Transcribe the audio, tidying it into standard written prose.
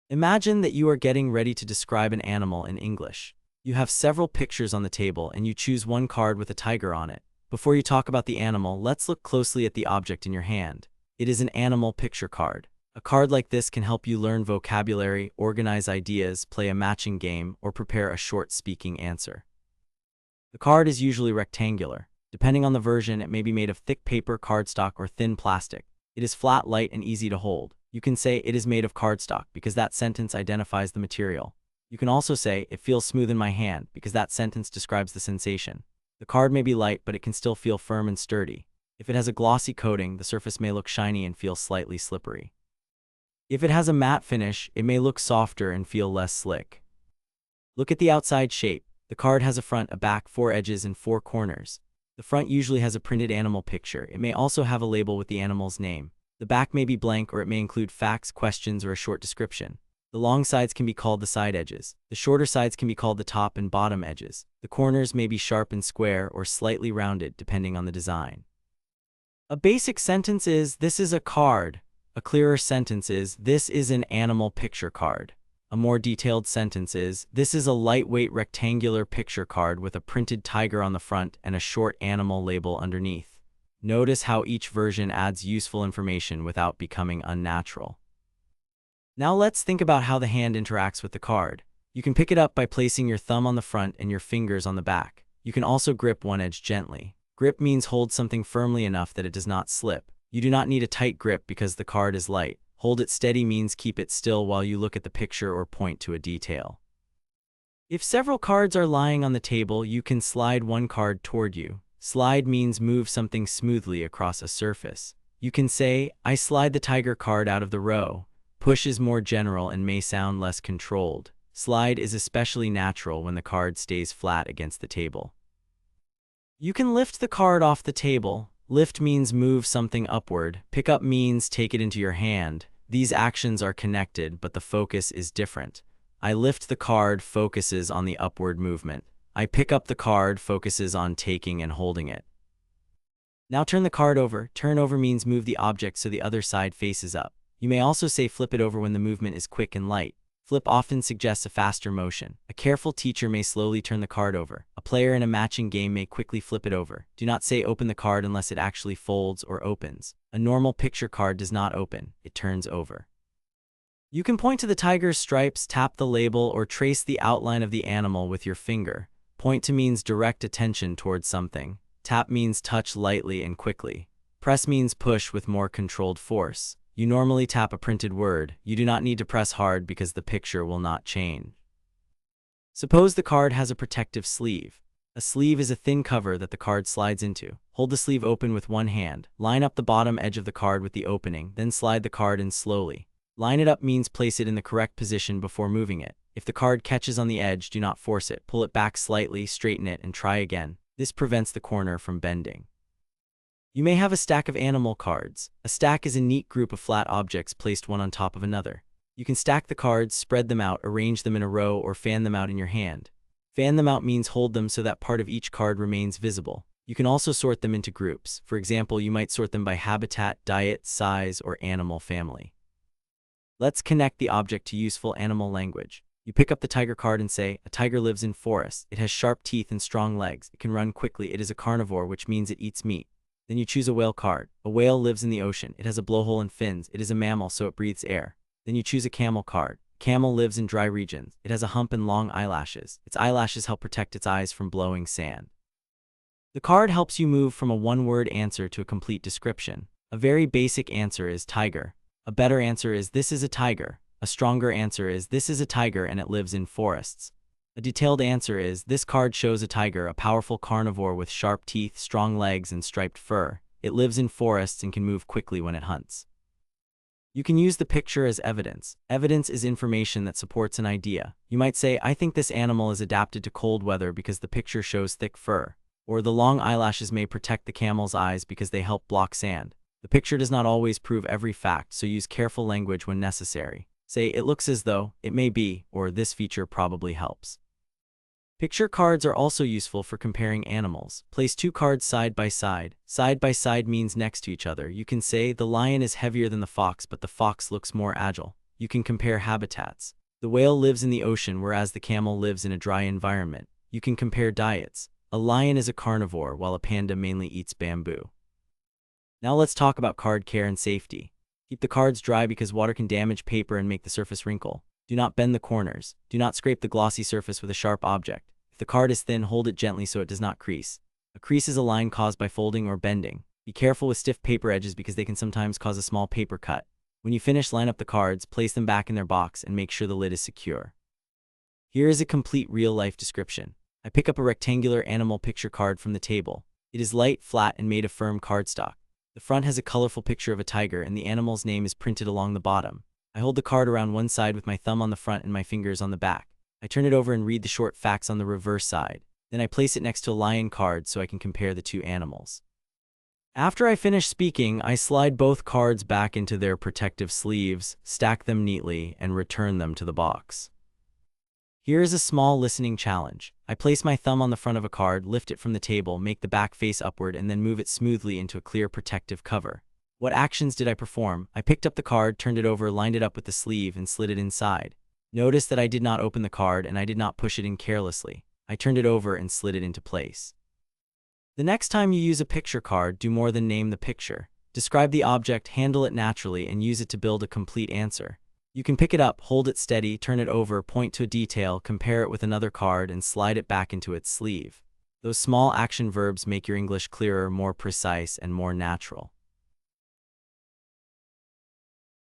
Imagine that you are getting ready to describe an animal in English. You have several pictures on the table and you choose one card with a tiger on it. Before you talk about the animal, let's look closely at the object in your hand. It is an animal picture card. A card like this can help you learn vocabulary, organize ideas, play a matching game, or prepare a short speaking answer. The card is usually rectangular. Depending on the version, it may be made of thick paper, cardstock, or thin plastic. It is flat, light, and easy to hold. You can say it is made of cardstock because that sentence identifies the material. You can also say it feels smooth in my hand because that sentence describes the sensation. The card may be light, but it can still feel firm and sturdy. If it has a glossy coating, the surface may look shiny and feel slightly slippery. If it has a matte finish, it may look softer and feel less slick. Look at the outside shape. The card has a front, a back, 4 edges, and 4 corners. The front usually has a printed animal picture. It may also have a label with the animal's name. The back may be blank, or it may include facts, questions, or a short description. The long sides can be called the side edges. The shorter sides can be called the top and bottom edges. The corners may be sharp and square or slightly rounded depending on the design. A basic sentence is, "This is a card." A clearer sentence is, "This is an animal picture card." A more detailed sentence is, "This is a lightweight rectangular picture card with a printed tiger on the front and a short animal label underneath." Notice how each version adds useful information without becoming unnatural. Now let's think about how the hand interacts with the card. You can pick it up by placing your thumb on the front and your fingers on the back. You can also grip one edge gently. Grip means hold something firmly enough that it does not slip. You do not need a tight grip because the card is light. Hold it steady means keep it still while you look at the picture or point to a detail. If several cards are lying on the table, you can slide one card toward you. Slide means move something smoothly across a surface. You can say, "I slide the tiger card out of the row." Push is more general and may sound less controlled. Slide is especially natural when the card stays flat against the table. You can lift the card off the table. Lift means move something upward. Pick up means take it into your hand. These actions are connected, but the focus is different. I lift the card focuses on the upward movement. I pick up the card focuses on taking and holding it. Now turn the card over. Turn over means move the object so the other side faces up. You may also say flip it over when the movement is quick and light. Flip often suggests a faster motion. A careful teacher may slowly turn the card over. A player in a matching game may quickly flip it over. Do not say open the card unless it actually folds or opens. A normal picture card does not open, it turns over. You can point to the tiger's stripes, tap the label, or trace the outline of the animal with your finger. Point to means direct attention towards something. Tap means touch lightly and quickly. Press means push with more controlled force. You normally tap a printed word. You do not need to press hard because the picture will not change. Suppose the card has a protective sleeve. A sleeve is a thin cover that the card slides into. Hold the sleeve open with one hand. Line up the bottom edge of the card with the opening, then slide the card in slowly. Line it up means place it in the correct position before moving it. If the card catches on the edge, do not force it. Pull it back slightly, straighten it, and try again. This prevents the corner from bending. You may have a stack of animal cards. A stack is a neat group of flat objects placed one on top of another. You can stack the cards, spread them out, arrange them in a row, or fan them out in your hand. Fan them out means hold them so that part of each card remains visible. You can also sort them into groups. For example, you might sort them by habitat, diet, size, or animal family. Let's connect the object to useful animal language. You pick up the tiger card and say, "A tiger lives in forests. It has sharp teeth and strong legs. It can run quickly. It is a carnivore, which means it eats meat." Then you choose a whale card. A whale lives in the ocean. It has a blowhole and fins. It is a mammal, so it breathes air. Then you choose a camel card. Camel lives in dry regions. It has a hump and long eyelashes. Its eyelashes help protect its eyes from blowing sand. The card helps you move from a one-word answer to a complete description. A very basic answer is tiger. A better answer is "This is a tiger." A stronger answer is "This is a tiger and it lives in forests." A detailed answer is, "This card shows a tiger, a powerful carnivore with sharp teeth, strong legs, and striped fur. It lives in forests and can move quickly when it hunts." You can use the picture as evidence. Evidence is information that supports an idea. You might say, "I think this animal is adapted to cold weather because the picture shows thick fur." Or, "The long eyelashes may protect the camel's eyes because they help block sand." The picture does not always prove every fact, so use careful language when necessary. Say, "It looks as though," "It may be," or "This feature probably helps." Picture cards are also useful for comparing animals. Place two cards side by side. Side by side means next to each other. You can say, "The lion is heavier than the fox, but the fox looks more agile." You can compare habitats. The whale lives in the ocean whereas the camel lives in a dry environment. You can compare diets. A lion is a carnivore while a panda mainly eats bamboo. Now let's talk about card care and safety. Keep the cards dry because water can damage paper and make the surface wrinkle. Do not bend the corners. Do not scrape the glossy surface with a sharp object. If the card is thin, hold it gently so it does not crease. A crease is a line caused by folding or bending. Be careful with stiff paper edges because they can sometimes cause a small paper cut. When you finish, line up the cards, place them back in their box, and make sure the lid is secure. Here is a complete real-life description. I pick up a rectangular animal picture card from the table. It is light, flat, and made of firm cardstock. The front has a colorful picture of a tiger and the animal's name is printed along the bottom. I hold the card around one side with my thumb on the front and my fingers on the back. I turn it over and read the short facts on the reverse side. Then I place it next to a lion card so I can compare the two animals. After I finish speaking, I slide both cards back into their protective sleeves, stack them neatly, and return them to the box. Here is a small listening challenge. I place my thumb on the front of a card, lift it from the table, make the back face upward, and then move it smoothly into a clear protective cover. What actions did I perform? I picked up the card, turned it over, lined it up with the sleeve, and slid it inside. Notice that I did not open the card and I did not push it in carelessly. I turned it over and slid it into place. The next time you use a picture card, do more than name the picture. Describe the object, handle it naturally, and use it to build a complete answer. You can pick it up, hold it steady, turn it over, point to a detail, compare it with another card, and slide it back into its sleeve. Those small action verbs make your English clearer, more precise, and more natural.